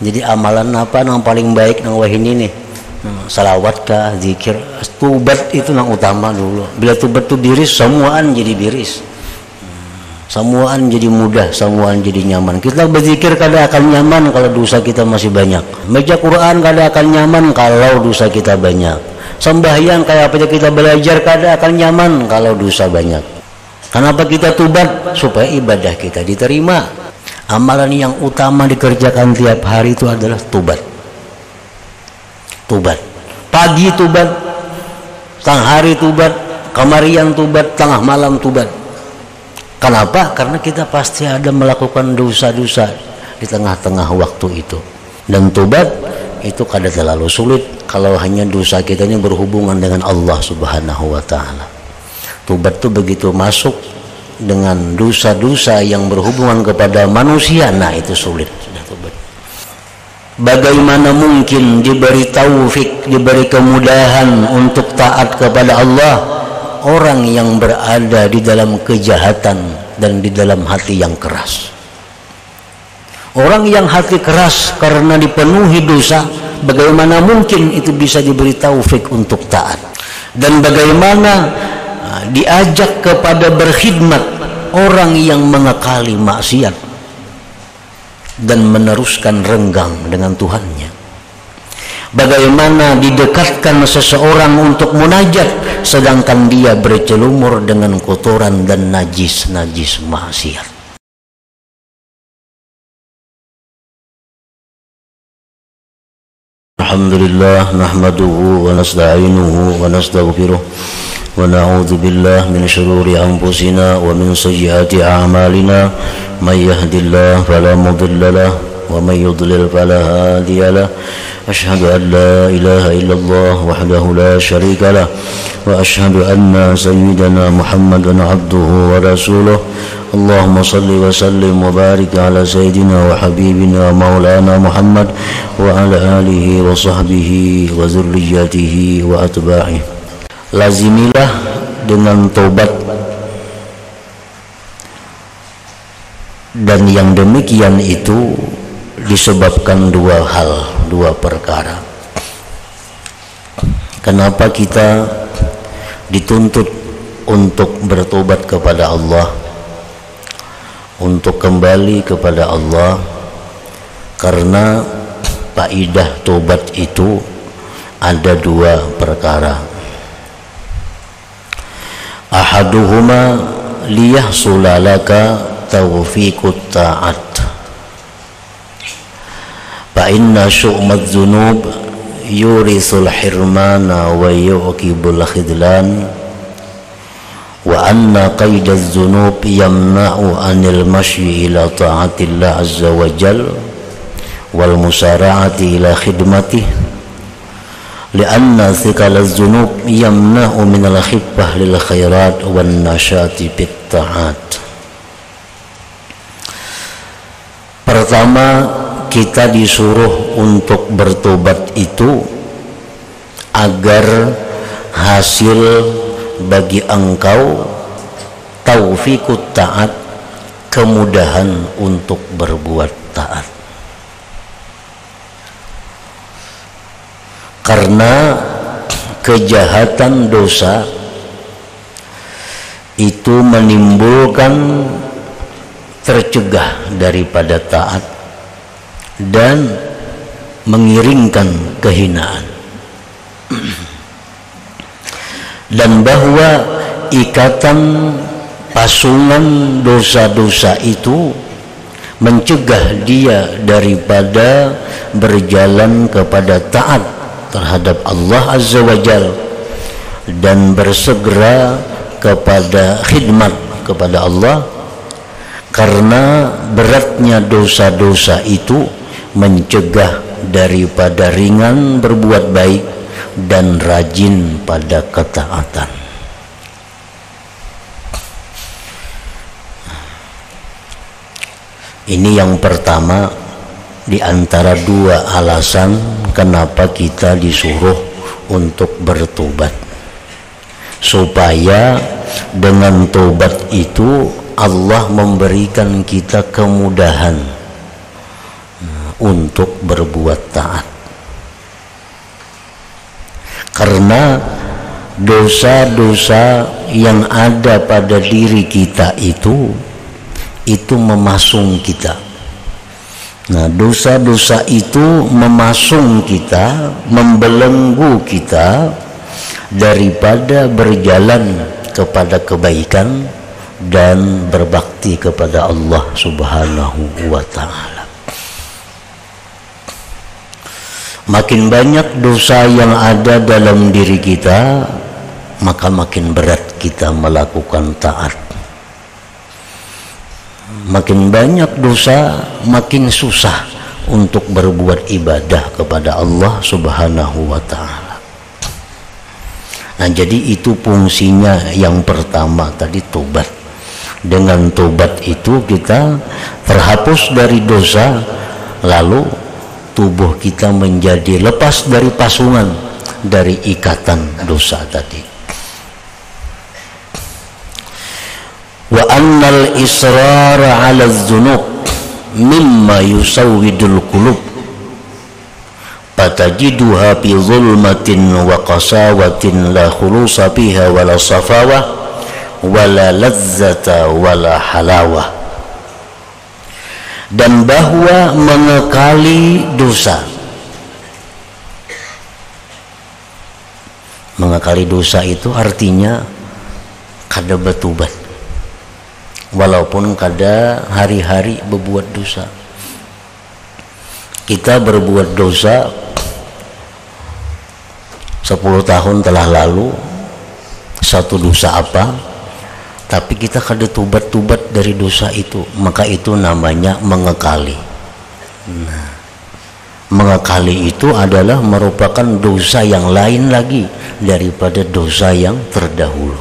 Jadi amalan apa yang paling baik nang wahini nih? Salawat kah, zikir, tubat itu yang utama dulu. Bila tubat itu diris, semuaan jadi diris, semuaan jadi mudah, semuaan jadi nyaman. Kita berzikir kada akan nyaman kalau dosa kita masih banyak. Baca Quran kada akan nyaman kalau dosa kita banyak. Sembahyang kayak apa kita belajar kada akan nyaman kalau dosa banyak. Kenapa kita tubat? Supaya ibadah kita diterima. Amalan yang utama dikerjakan tiap hari itu adalah tubat. Tubat. Pagi tubat, tengah hari tubat, kamarian tubat, tengah malam tubat. Kenapa? Karena kita pasti ada melakukan dosa-dosa di tengah-tengah waktu itu. Dan tubat itu kada terlalu sulit kalau hanya dosa kita ini berhubungan dengan Allah Subhanahu wa taala. Tubat itu begitu masuk dengan dosa-dosa yang berhubungan kepada manusia, nah itu sulit sudah tobat. Bagaimana mungkin diberi taufik, diberi kemudahan untuk taat kepada Allah orang yang berada di dalam kejahatan dan di dalam hati yang keras. Orang yang hati keras karena dipenuhi dosa, bagaimana mungkin itu bisa diberi taufik untuk taat? Dan bagaimana diajak kepada berkhidmat orang yang mengekali maksiat dan meneruskan renggang dengan Tuhannya. Bagaimana didekatkan seseorang untuk munajat sedangkan dia bercelumur dengan kotoran dan najis-najis maksiat. Alhamdulillah nahmaduhu wa nasta'inuhu wa nastaghfiruh wa na'udzu billahi min shururi anfusina wa min sayyiati a'malina may yahdihillahu fala mudilla lahu wa may yudlil fala hadiya lahu asyhadu an la ilaha illallah wahdahu la syarika lahu wa asyhadu anna sayyidana Muhammadan abduhu wa rasuluh. Allahumma salli wa sallim wa barik ala sayyidina wa habibina maulana Muhammad wa ala alihi wa sahbihi wa zurriyatihi wa atba'ihi. Lazimilah dengan taubat, dan yang demikian itu disebabkan dua hal, dua perkara. Kenapa kita dituntut untuk bertobat kepada Allah, untuk kembali kepada Allah? Karena faidah tobat itu ada dua perkara. Ahaduhuma liyahsula laka tawfiqut ta'at fa inna syu'mad dzunub yurisul hirmana wa yu'qibul khidlan wa anna qaidaz dzunub yamna'u anil masyi ila ta'atillah azza wa jal wal musara'ati ila khidmatih lianna thiqalaz dzunub yamna'u minal khiffah lil khairat wan nasyati bit ta'at. Pertama, kita disuruh untuk bertobat itu agar hasil bagi engkau taufiqut ta'at, kemudahan untuk berbuat taat. Karena kejahatan dosa itu menimbulkan tercegah daripada taat dan mengiringkan kehinaan, dan bahwa ikatan pasungan dosa-dosa itu mencegah dia daripada berjalan kepada taat terhadap Allah Azza wa Jal dan bersegera kepada khidmat kepada Allah. Karena beratnya dosa-dosa itu mencegah daripada ringan berbuat baik dan rajin pada ketaatan. Ini yang pertama di antara dua alasan kenapa kita disuruh untuk bertobat, supaya dengan tobat itu Allah memberikan kita kemudahan untuk berbuat taat. Karena dosa-dosa yang ada pada diri kita itu memasung kita. Nah, dosa-dosa itu memasung kita, membelenggu kita daripada berjalan kepada kebaikan dan berbakti kepada Allah Subhanahu wa ta'ala. Makin banyak dosa yang ada dalam diri kita, maka makin berat kita melakukan taat. Makin banyak dosa, makin susah untuk berbuat ibadah kepada Allah Subhanahu wa ta'ala. Nah, jadi itu fungsinya yang pertama tadi, tobat. Dengan tobat itu kita terhapus dari dosa, lalu tubuh kita menjadi lepas dari pasungan, dari ikatan dosa tadi. Wa annal israra 'ala dzunub mimma yusawwidul qulub fatajiduha bi zulmatin wa qasawatin la khulusa fiha wala safawah wala lazzata wala halawah. Dan bahwa mengekali dosa, mengekali dosa itu artinya kada bertobat, walaupun kada hari-hari berbuat dosa. Kita berbuat dosa 10 tahun telah lalu, satu dosa apa, tapi kita kada tobat-tobat dari dosa itu, maka itu namanya mengekali. Nah, mengekali itu adalah merupakan dosa yang lain lagi daripada dosa yang terdahulu.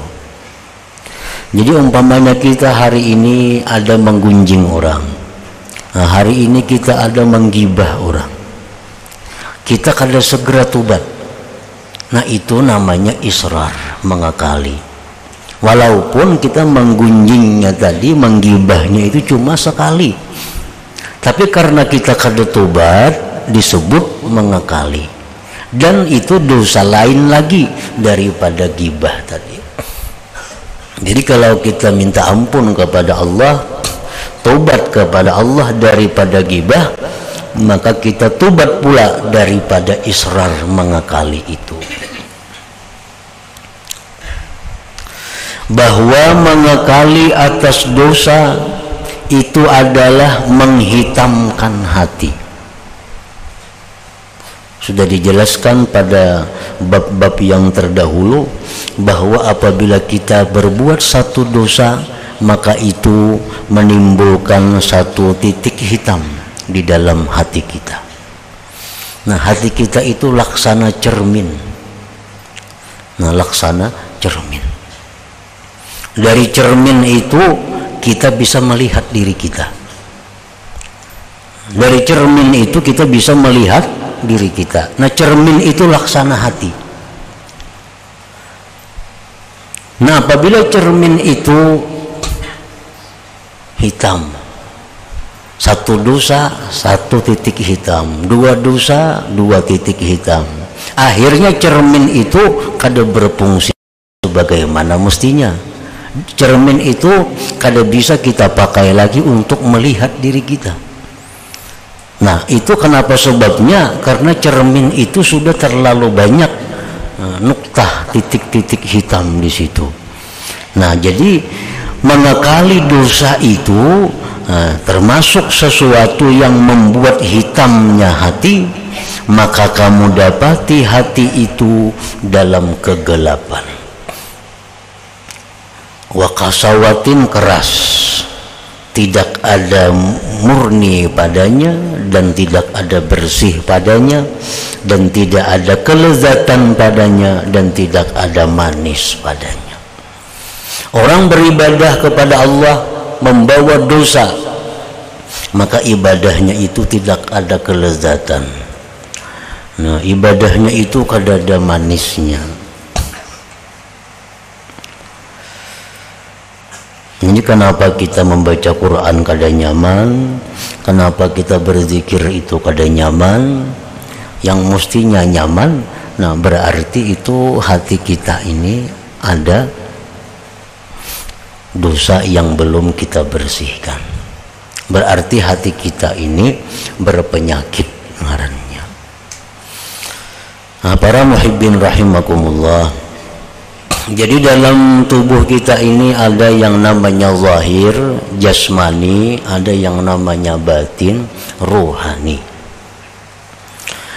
Jadi umpamanya kita hari ini ada menggunjing orang, nah, hari ini kita ada menggibah orang, kita kada segera tobat, nah itu namanya israr, mengekali. Walaupun kita menggunjingnya tadi, menggibahnya itu cuma sekali, tapi karena kita kada tobat disebut mengekali, dan itu dosa lain lagi daripada gibah tadi. Jadi kalau kita minta ampun kepada Allah, tobat kepada Allah daripada gibah, maka kita tobat pula daripada israr, mengekali itu. Bahwa mengekali atas dosa itu adalah menghitamkan hati. Sudah dijelaskan pada bab-bab yang terdahulu bahwa apabila kita berbuat satu dosa, maka itu menimbulkan satu titik hitam di dalam hati kita. Nah, hati kita itu laksana cermin. Nah, laksana cermin. Dari cermin itu kita bisa melihat diri kita. Dari cermin itu kita bisa melihat diri kita. Nah, cermin itu laksana hati. Nah, apabila cermin itu hitam, satu dosa satu titik hitam, dua dosa dua titik hitam, akhirnya cermin itu kada berfungsi sebagaimana mestinya. Cermin itu kada bisa kita pakai lagi untuk melihat diri kita. Nah, itu kenapa sebabnya? Karena cermin itu sudah terlalu banyak nuktah, titik-titik hitam di situ. Nah, jadi mengekali dosa itu termasuk sesuatu yang membuat hitamnya hati, maka kamu dapati hati itu dalam kegelapan. Wa qasawatin, keras, tidak ada murni padanya dan tidak ada bersih padanya, dan tidak ada kelezatan padanya dan tidak ada manis padanya. Orang beribadah kepada Allah membawa dosa, maka ibadahnya itu tidak ada kelezatan. Nah, ibadahnya itu kada ada manisnya. Jadi Jadi kenapa kita membaca Quran kada nyaman, kenapa kita berzikir itu kada nyaman, yang mestinya nyaman. Nah berarti itu hati kita ini ada dosa yang belum kita bersihkan. Berarti hati kita ini berpenyakit ngarannya. Nah, para muhibbin rahimakumullah, jadi dalam tubuh kita ini ada yang namanya zahir, jasmani, ada yang namanya batin, ruhani.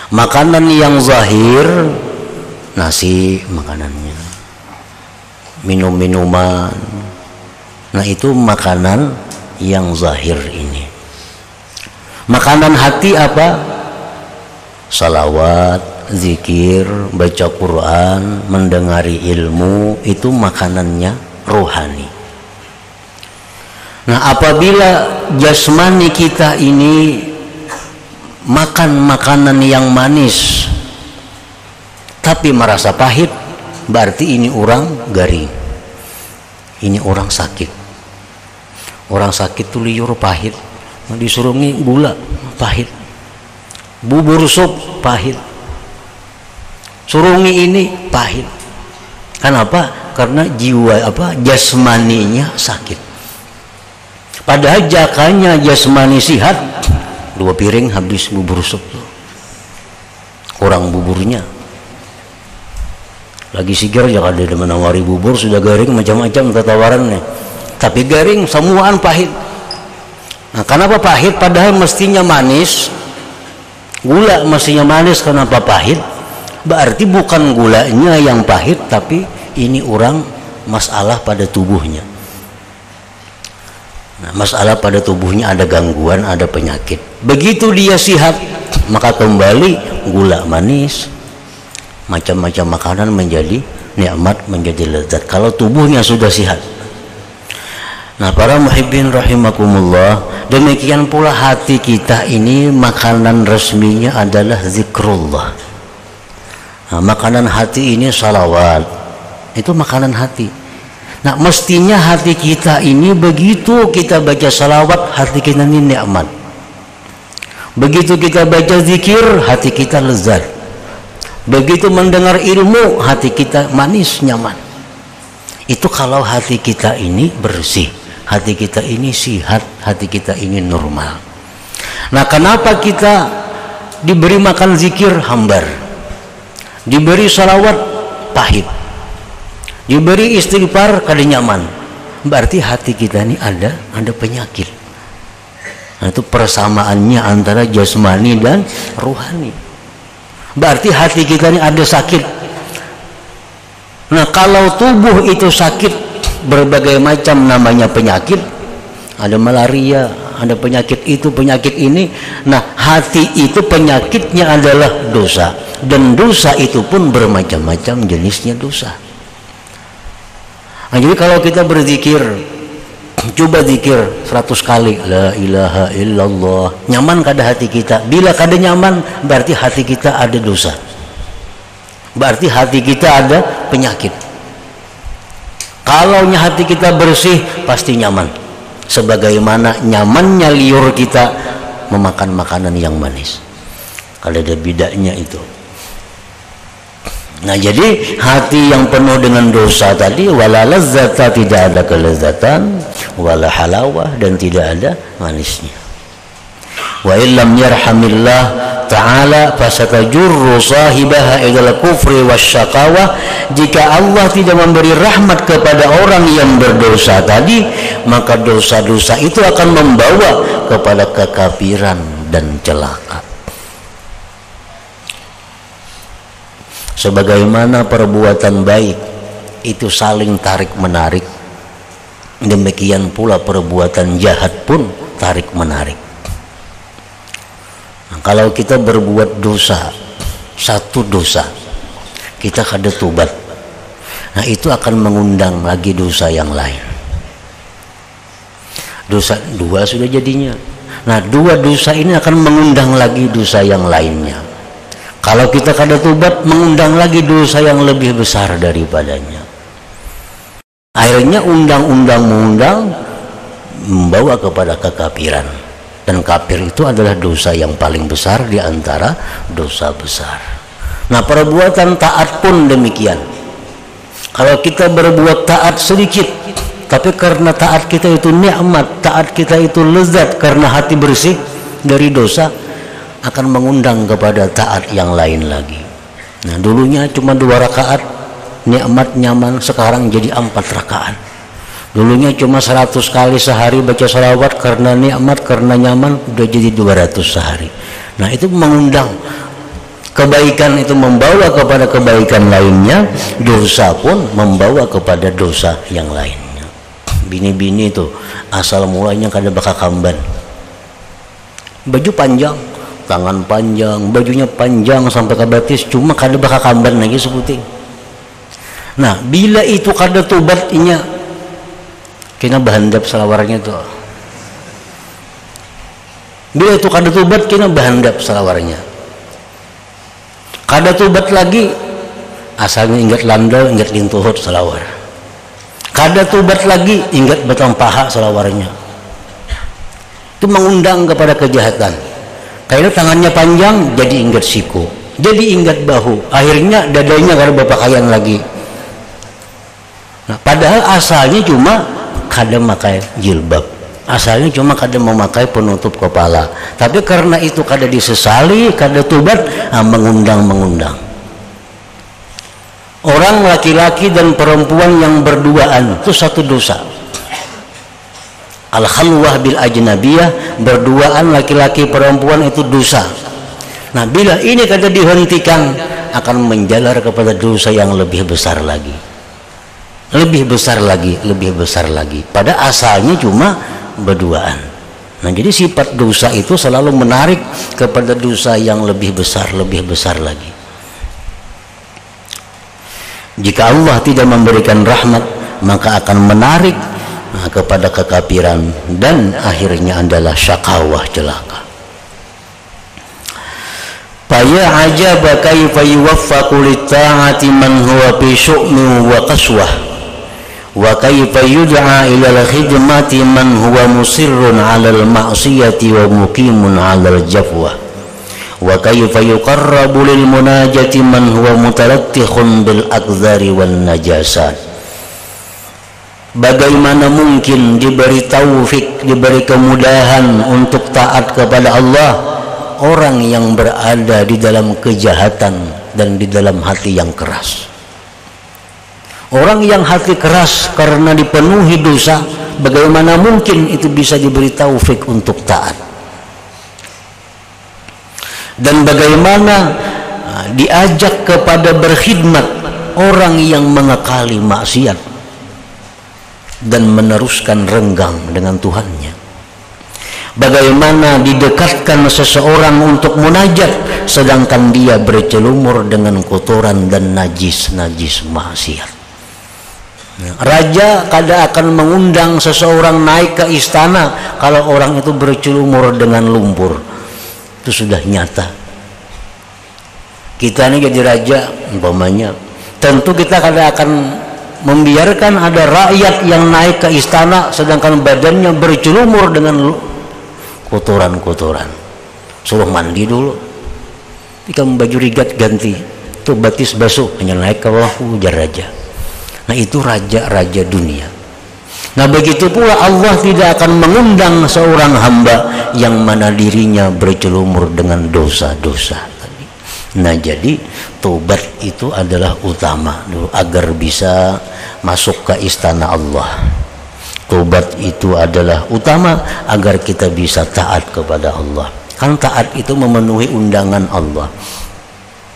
Makanan yang zahir, nasi makanannya, minum-minuman, nah itu makanan yang zahir ini. Makanan hati apa? Salawat, zikir, baca Quran, mendengari ilmu, itu makanannya rohani. Nah apabila jasmani kita ini makan makanan yang manis tapi merasa pahit, berarti ini orang garing, ini orang sakit. Orang sakit tuh liur pahit, disurungi gula pahit, bubur sup pahit, surungi ini pahit. Kenapa? Karena jiwa jasmaninya sakit. Padahal jakanya jasmani sihat, 2 piring habis bubur sup tuh. Kurang buburnya. Lagi sigar ya ada menawari bubur sudah garing macam-macam tawarannya. Tapi garing semuaan pahit. Nah, kenapa pahit? Padahal mestinya manis. Gula mestinya manis, kenapa pahit? Berarti bukan gulanya yang pahit, tapi ini orang masalah pada tubuhnya. Nah, masalah pada tubuhnya ada gangguan, ada penyakit. Begitu dia sihat, maka kembali gula manis, macam-macam makanan menjadi nikmat, menjadi lezat. Kalau tubuhnya sudah sihat. Nah para muhibbin rahimakumullah, demikian pula hati kita ini makanan resminya adalah zikrullah. Nah, makanan hati ini salawat, itu makanan hati. Nah mestinya hati kita ini begitu kita baca salawat, hati kita ini nikmat. Begitu kita baca zikir, hati kita lezat. Begitu mendengar ilmu, hati kita manis, nyaman. Itu kalau hati kita ini bersih, hati kita ini sihat, hati kita ini normal. Nah kenapa kita diberi makan zikir hambar, diberi salawat pahit, diberi istighfar kada nyaman? Berarti hati kita ini ada penyakit. Nah itu persamaannya antara jasmani dan rohani. Berarti hati kita ini ada sakit. Nah kalau tubuh itu sakit, berbagai macam namanya penyakit, ada malaria, ada penyakit itu, penyakit ini. Nah hati itu penyakitnya adalah dosa, dan dosa itu pun bermacam-macam jenisnya dosa. Nah, jadi kalau kita berzikir, coba zikir 100 kali la ilaha illallah, nyaman kada hati kita? Bila kada nyaman, berarti hati kita ada dosa, berarti hati kita ada penyakit. Kalau hati kita bersih, pasti nyaman. Sebagaimana nyamannya liur kita memakan makanan yang manis. Kalau ada bedanya itu. Nah jadi hati yang penuh dengan dosa tadi, wala lazzata, tidak ada kelezatan, wala halawah, dan tidak ada manisnya. Wa illam yarhamillah ta'ala fasatajurru sahibaha ilal kufri wasyaqawah. Jika Allah tidak memberi rahmat kepada orang yang berdosa tadi, maka dosa-dosa itu akan membawa kepada kekafiran dan celaka. Sebagaimana perbuatan baik itu saling tarik menarik, demikian pula perbuatan jahat pun tarik menarik. Nah, kalau kita berbuat dosa, satu dosa kita kada tobat, nah itu akan mengundang lagi dosa yang lain. Dosa dua sudah jadinya. Nah dua dosa ini akan mengundang lagi dosa yang lainnya. Kalau kita kada tobat, mengundang lagi dosa yang lebih besar daripadanya. Akhirnya undang-undang mengundang, membawa kepada kekafiran. Dan kafir itu adalah dosa yang paling besar di antara dosa besar. Nah, perbuatan taat pun demikian. Kalau kita berbuat taat sedikit, tapi karena taat kita itu nikmat, taat kita itu lezat karena hati bersih dari dosa, akan mengundang kepada taat yang lain lagi. Nah, dulunya cuma 2 rakaat, nikmat nyaman, sekarang jadi 4 rakaat. Dulunya cuma 100 kali sehari baca sholawat karena nikmat, karena nyaman, udah jadi 200 sehari. Nah, itu mengundang kebaikan, itu membawa kepada kebaikan lainnya, dosa pun membawa kepada dosa yang lainnya. Bini-bini itu asal mulanya kada bakal kamban, baju panjang, tangan panjang, bajunya panjang sampai ke batis, cuma kada bakal kamban lagi seputing. Nah, bila itu kada tobat inya, kena bahandap selawarnya tuh. Bila itu kada tobat, kena bahandap selawarnya. Kada tobat lagi, asalnya ingat landau, ingat lintuhut selawar. Kada tobat lagi, ingat batang paha selawarnya. Itu mengundang kepada kejahatan. Kalau tangannya panjang, jadi ingat siku, jadi ingat bahu, akhirnya dadanya kada berpakaian lagi. Nah, padahal asalnya cuma kada memakai jilbab, asalnya cuma kada memakai penutup kepala, tapi karena itu kada disesali, kada tobat, mengundang. Orang laki-laki dan perempuan yang berduaan itu satu dosa. Al-khalwah bil ajnabiyah, berduaan laki-laki perempuan itu dosa. Nah, bila ini kada dihentikan, akan menjalar kepada dosa yang lebih besar lagi, lebih besar lagi. Pada asalnya cuma berduaan. Nah, jadi sifat dosa itu selalu menarik kepada dosa yang lebih besar lagi. Jika Allah tidak memberikan rahmat, maka akan menarik kepada kekafiran dan akhirnya adalah syakawah, celaka. Faya ajaba kaifa yuwaffaqu lit-ta'ati man huwa fi syu'min wa qaswah, wa kaifa yud'a ila al-khidmati man huwa musirrun 'ala al-ma'siyati wa muqimun 'ala al-jafwa, wa kaifa yuqarrabu lil munajati man huwa mutalattikhun bil aqdari wan najasat. Bagaimana mungkin diberi taufik, diberi kemudahan untuk taat kepada Allah orang yang berada di dalam kejahatan dan di dalam hati yang keras. Orang yang hati keras karena dipenuhi dosa, bagaimana mungkin itu bisa diberi taufik untuk taat? Dan bagaimana diajak kepada berkhidmat orang yang mengakali maksiat dan meneruskan renggang dengan Tuhannya? Bagaimana didekatkan seseorang untuk munajat sedangkan dia bercelumur dengan kotoran dan najis maksiat? Raja kada akan mengundang seseorang naik ke istana kalau orang itu bercelumur dengan lumpur. Itu sudah nyata. Kita ini jadi raja umpamanya, tentu kita kada akan membiarkan ada rakyat yang naik ke istana sedangkan badannya bercelumur dengan kotoran-kotoran. Suruh mandi dulu, ikan baju rigat ganti, tuh batis basuh, hanya naik ke bawah, ujar raja. Nah, itu raja-raja dunia. Nah, begitu pula Allah tidak akan mengundang seorang hamba yang mana dirinya bercelumur dengan dosa-dosa. Nah, jadi tobat itu adalah utama dulu agar bisa masuk ke istana Allah. Tobat itu adalah utama agar kita bisa taat kepada Allah. Kan taat itu memenuhi undangan Allah.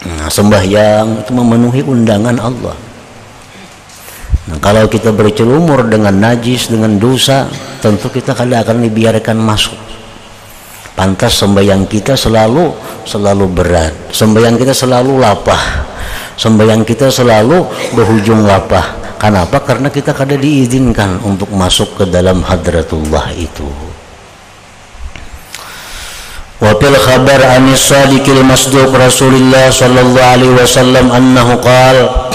Nah, sembahyang itu memenuhi undangan Allah. Nah, kalau kita bercelumur dengan najis, dengan dosa, tentu kita kada akan dibiarkan masuk. Pantas sembahyang kita selalu berat, sembahyang kita selalu lapah, sembahyang kita selalu berujung lapah. Kenapa? Karena kita kada diizinkan untuk masuk ke dalam hadratullah itu. Wa fil khabar anis sadiqil masduq Rasulullah sallallahu alaihi wasallam annahu qala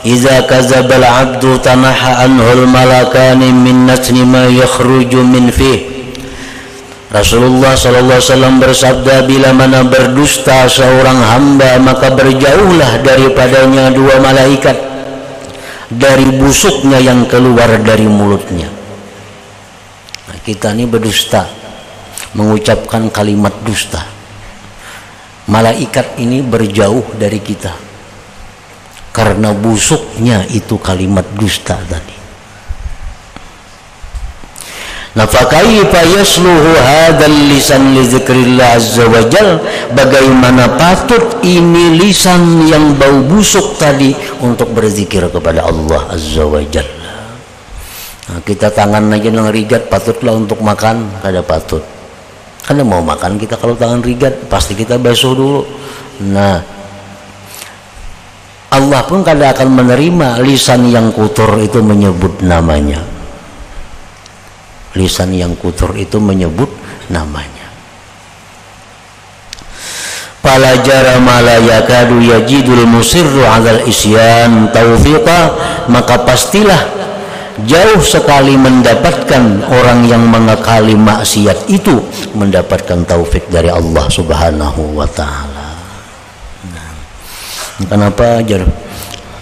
idza kadzdzabal 'abdu tanaha anhul malakani min natni ma yakhruju min fihi. Rasulullah sallallahu alaihi wasallam bersabda, bila mana berdusta seorang hamba maka berjauhlah daripadanya dua malaikat dari busuknya yang keluar dari mulutnya. Nah, kita ini berdusta, mengucapkan kalimat dusta. Malaikat ini berjauh dari kita karena busuknya itu kalimat dusta tadi. Nah, fakaifa yasluhu hadzal lisan li dzikrillah azza wajal, bagaimana patut ini lisan yang bau busuk tadi untuk berzikir kepada Allah azza wajalla. Nah, kita tangan aja yang rigat patutlah untuk makan, kada patut. Karena mau makan kita kalau tangan rigat pasti kita basuh dulu. Nah, Allah pun kada akan menerima lisan yang kotor itu menyebut namanya. Lisan yang kotor itu menyebut namanya. Fala jara ma la yakadu yajidul musirru 'alal isyan taufiqa, maka pastilah jauh sekali mendapatkan orang yang mengakali maksiat itu mendapatkan taufik dari Allah Subhanahu wa taala. Nah, kenapa jar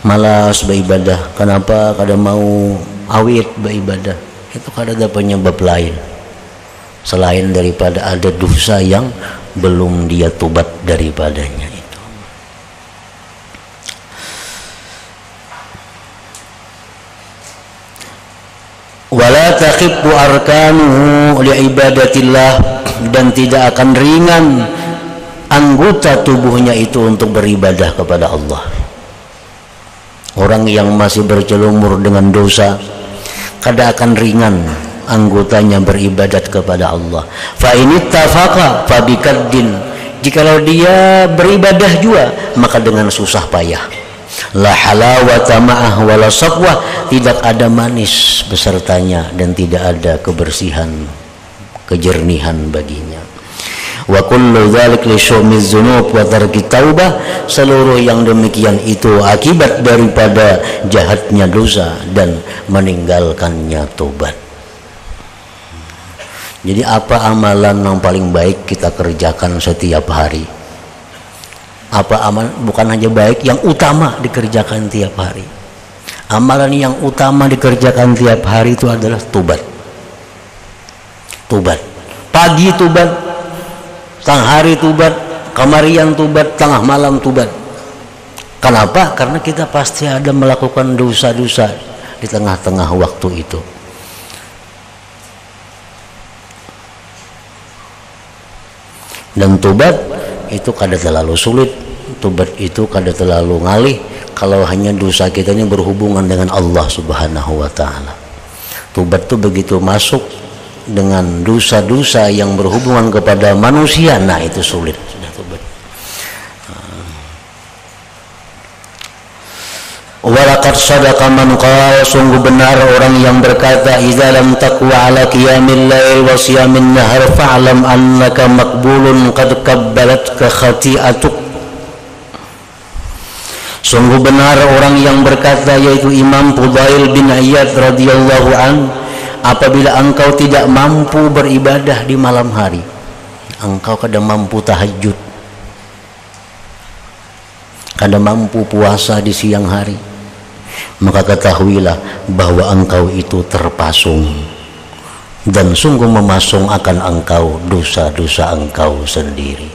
malas beribadah? Kenapa kada mau awit beribadah? Itu kada ada penyebab lain selain daripada ada dosa yang belum dia tobat daripadanya itu. Wala takhibbu arkanuhu liibadatillah, dan tidak akan ringan anggota tubuhnya itu untuk beribadah kepada Allah. Orang yang masih bercelumur dengan dosa kada akan ringan anggotanya beribadat kepada Allah. Fa in ittafaqa fa bikaddin, jikalau dia beribadah juga maka dengan susah payah. La halawata ma'ah wala saqwa, tidak ada manis besertanya dan tidak ada kebersihan, kejernihan baginya. Wa kullu dzalik li syu'miz dzunub wa tarki taubah, seluruh yang demikian itu akibat daripada jahatnya dosa dan meninggalkannya tobat. Jadi apa amalan yang paling baik kita kerjakan setiap hari? Apa amalan bukan hanya baik, yang utama dikerjakan tiap hari. Amalan yang utama dikerjakan tiap hari itu adalah tobat. Tobat. Pagi tobat, tengah hari tobat, kamarian tobat, tengah malam tobat. Kenapa? Karena kita pasti ada melakukan dosa-dosa di tengah-tengah waktu itu. Dan tobat itu kada terlalu sulit, tobat itu kada terlalu ngalih kalau hanya dosa kita ini berhubungan dengan Allah Subhanahu wa taala. Tobat itu begitu masuk dengan dosa-dosa yang berhubungan kepada manusia, nah itu sulit sudah tobat. Walaqad sadaqa man qala, sungguh benar orang yang berkata, idza lam taqwa ala qiyamil lail wa siyamin nahar fa'lam annaka maqbulun qad qabbalatka khati'atuk. Sungguh benar orang yang berkata, yaitu Imam Fudail bin Iyad radhiyallahu an, apabila engkau tidak mampu beribadah di malam hari, engkau kada mampu tahajud, kada mampu puasa di siang hari, maka ketahuilah bahwa engkau itu terpasung, dan sungguh memasung akan engkau dosa-dosa engkau sendiri.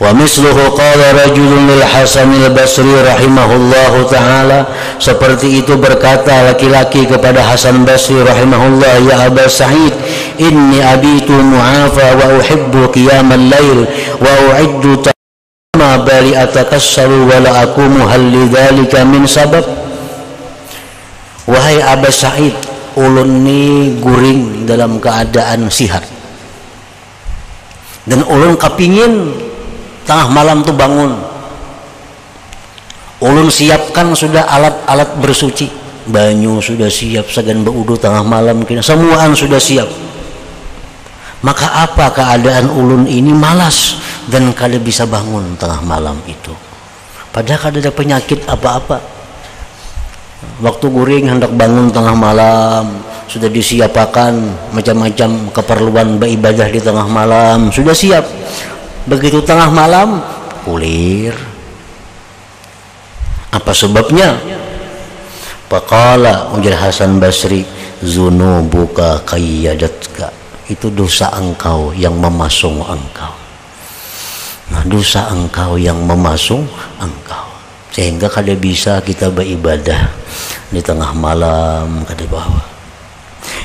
Wa misluhu qala rajulun lil Hasan al-Basri rahimahullahu ta'ala, seperti itu berkata laki-laki kepada Hasan Basri rahimahullah, ya Aba Sa'id, inni abitu mu'afa wa uhibbu qiyamal lail wa u'iddu ma bali atakassaru wa la akumu hal lidzalika min sabab. Wahai Aba Sa'id, ulun ni guring dalam keadaan sihat, dan ulun kapingin tengah malam tuh bangun. Ulun siapkan sudah alat-alat bersuci, banyu sudah siap, segan baudu tengah malam kena semuaan sudah siap. Maka apa keadaan ulun ini malas dan kada bisa bangun tengah malam itu. padahal ada penyakit apa-apa. Waktu guring hendak bangun tengah malam, sudah disiapkan macam-macam keperluan beribadah di tengah malam, sudah siap. Begitu tengah malam kulir. Apa sebabnya? Faqala, ujar Hasan Basri, zunubuka qayyadatka, itu dosa engkau yang memasung engkau. Nah, dosa engkau yang memasung engkau, sehingga kada bisa kita beribadah di tengah malam kada bawah.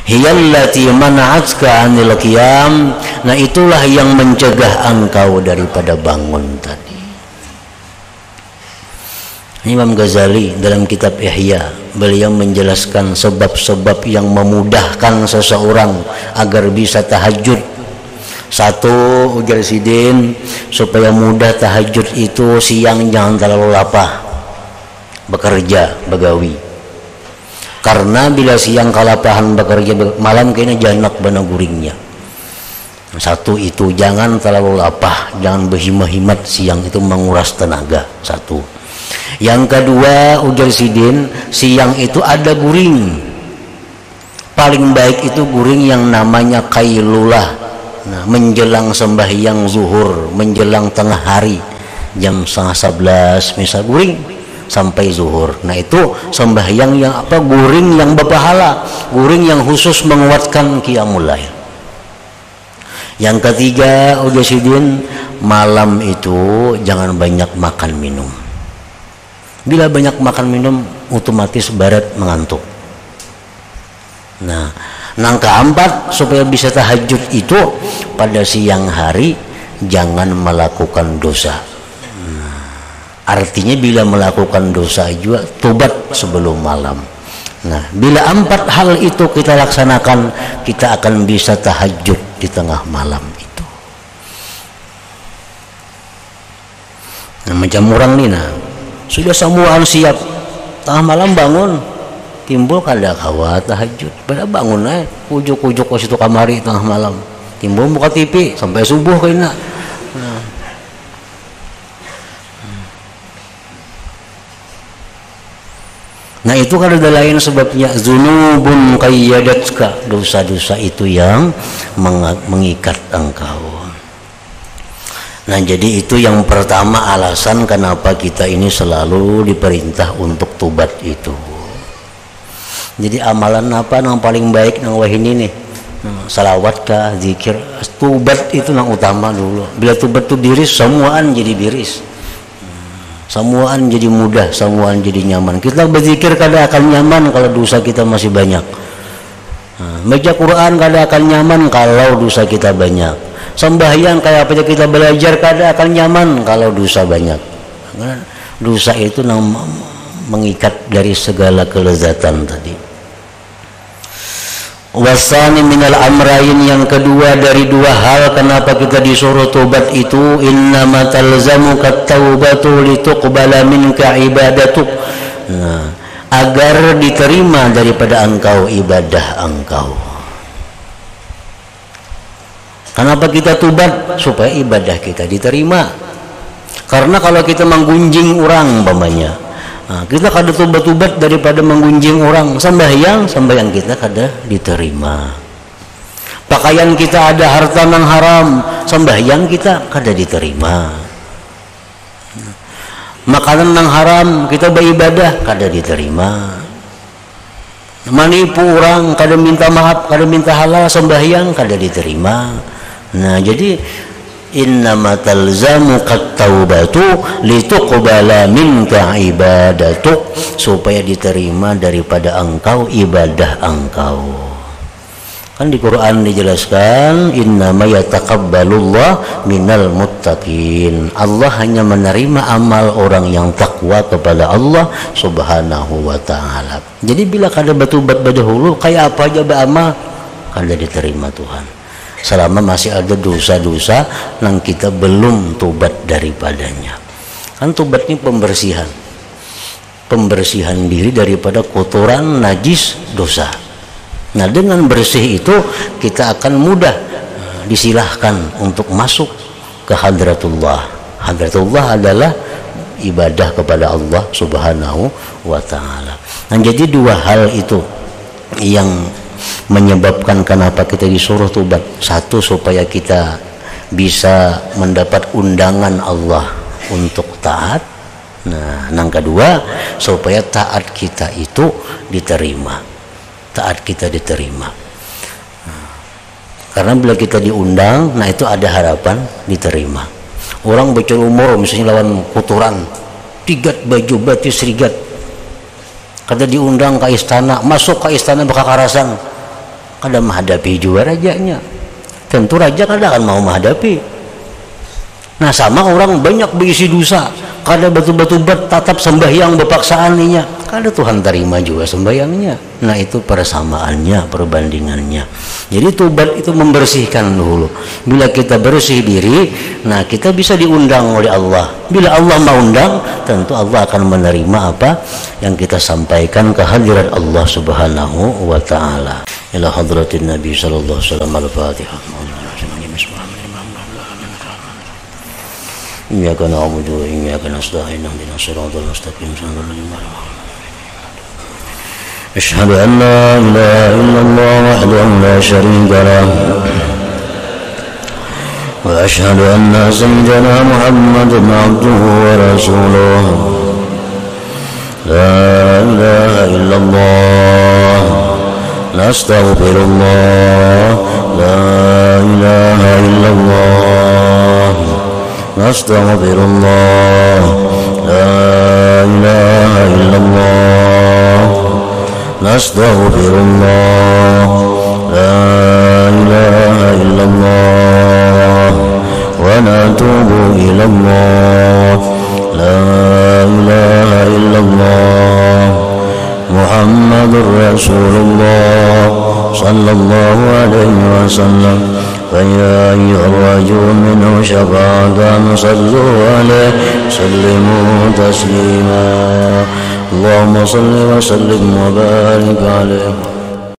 Hiyallati mana'atka 'anil qiyam, nah itulah yang mencegah engkau daripada bangun tadi. Imam Ghazali dalam kitab Ihya, beliau menjelaskan sebab-sebab yang memudahkan seseorang agar bisa tahajud. Satu, ujar Sidin, supaya mudah tahajud itu siang jangan terlalu lapah bekerja, begawi. Karena bila siang kalapahan bekerja, malam kayaknya janak bana guringnya. Satu itu, jangan terlalu lapah, jangan berhimah-himat siang, itu menguras tenaga. Satu. Yang kedua, ujar Sidin, siang itu ada guring. Paling baik itu guring yang namanya qailulah. Nah, menjelang sembahyang zuhur, menjelang tengah hari, jam 10:30 misal guring sampai zuhur. Nah, itu sembahyang yang apa? Guring yang berpahala, guring yang khusus menguatkan qiyamul lail. Yang ketiga, ujar Sidin, malam itu jangan banyak makan minum. Bila banyak makan minum, otomatis barat mengantuk. Nah, yang keempat, supaya bisa tahajud itu pada siang hari jangan melakukan dosa. Nah, artinya bila melakukan dosa juga tobat sebelum malam. Nah, bila 4 hal itu kita laksanakan, kita akan bisa tahajud di tengah malam itu. Nah, macam orang nih, nah sudah semuaan siap, tengah malam bangun, timbul kada kawa tahajud, pada bangun aja ujuk-ujuk ke situ kamari tengah malam, timbul buka TV sampai subuh kena. Nah itu kan ada lain sebabnya, zunubun qayyadatka, dosa-dosa itu yang mengikat engkau. Nah jadi itu yang pertama alasan kenapa kita ini selalu diperintah untuk tobat itu. Jadi amalan apa yang paling baik nang wahini nih? Salawat kah, zikir, tobat itu yang utama dulu. Bila tobat itu diris, semuaan jadi diris. Semuaan jadi mudah, semuaan jadi nyaman. Kita berzikir kada akan nyaman kalau dosa kita masih banyak. Baca Quran kada akan nyaman kalau dosa kita banyak. Sembahyang kayak apa kita belajar kada akan nyaman kalau dosa banyak. Dosa itu mengikat dari segala kelezatan tadi. Wasani minal amrain, yang kedua dari 2 hal kenapa kita disuruh tobat itu, innama talzamuka taubatu lituqbala minka ibadatuk. Nah, agar diterima daripada engkau ibadah engkau. Kenapa kita tobat? Supaya ibadah kita diterima. Karena kalau kita menggunjing orang umpamanya, nah, kita kada tobat-tobat daripada menggunjing orang. Sembahyang kita kada diterima. Pakaian kita ada harta yang haram, sembahyang kita kada diterima. Makanan yang haram kita beribadah kada diterima. Menipu orang kada minta maaf, kada minta halal, sembahyang kada diterima. Nah jadi innama talzamuka taubatu lituqbala minka ibadatuk, supaya diterima daripada engkau ibadah engkau. Kan di Quran dijelaskan innama yataqabbalullah minal muttaqin, Allah hanya menerima amal orang yang takwa kepada Allah subhanahu wa ta'ala. Jadi bila kada bertobat dahulu kayak apa aja beramal kada diterima Tuhan, selama masih ada dosa-dosa yang kita belum tobat daripadanya. Kan tobat ini pembersihan diri daripada kotoran najis dosa. Nah dengan bersih itu kita akan mudah disilahkan untuk masuk ke hadratullah. Hadratullah adalah ibadah kepada Allah Subhanahu wa ta'ala. Nah, jadi dua hal itu yang menyebabkan kenapa kita disuruh tobat. Satu, supaya kita bisa mendapat undangan Allah untuk taat. Nah, yang kedua, supaya taat kita itu diterima. Taat kita diterima. Karena bila kita diundang, nah itu ada harapan diterima. Orang bocor umur misalnya lawan kotoran, tigat baju batu serigat, kada diundang ke istana, masuk ke istana Bakakarasan, kada menghadapi juga rajanya. Tentu raja kada akan mau menghadapi. Nah, sama orang banyak berisi dosa, kada batu-batu tatap sembahyang bepaksaannya, kada Tuhan terima juga sembahyangnya. Nah, itu persamaannya, perbandingannya. Jadi tobat itu membersihkan dulu. Bila kita bersih diri, nah kita bisa diundang oleh Allah. Bila Allah mau undang, tentu Allah akan menerima apa yang kita sampaikan ke hadirat Allah Subhanahu wa ta'ala. Ila hadratin Nabi sallallahu alaihi wasallam. Al-Fatihah. Iyyaka na'budu wa iyyaka nasta'in. Ihdinas siratal mustaqim. أشهد أن لا إله إلا الله وحده لا شريك له وأشهد أن سيدنا محمدا عبده ورسوله لا إله إلا الله نستغفر الله لا إله إلا الله نستغفر الله لا إله إلا الله نستغفر الله لا إله إلا الله ونتوب إلى الله لا إله إلا الله محمد رسول الله صلى الله عليه وسلم فيا أيها الرجل منه شفاعة صلوا عليه سلموا تسليما اللهم صل وسلم وبارك عليه.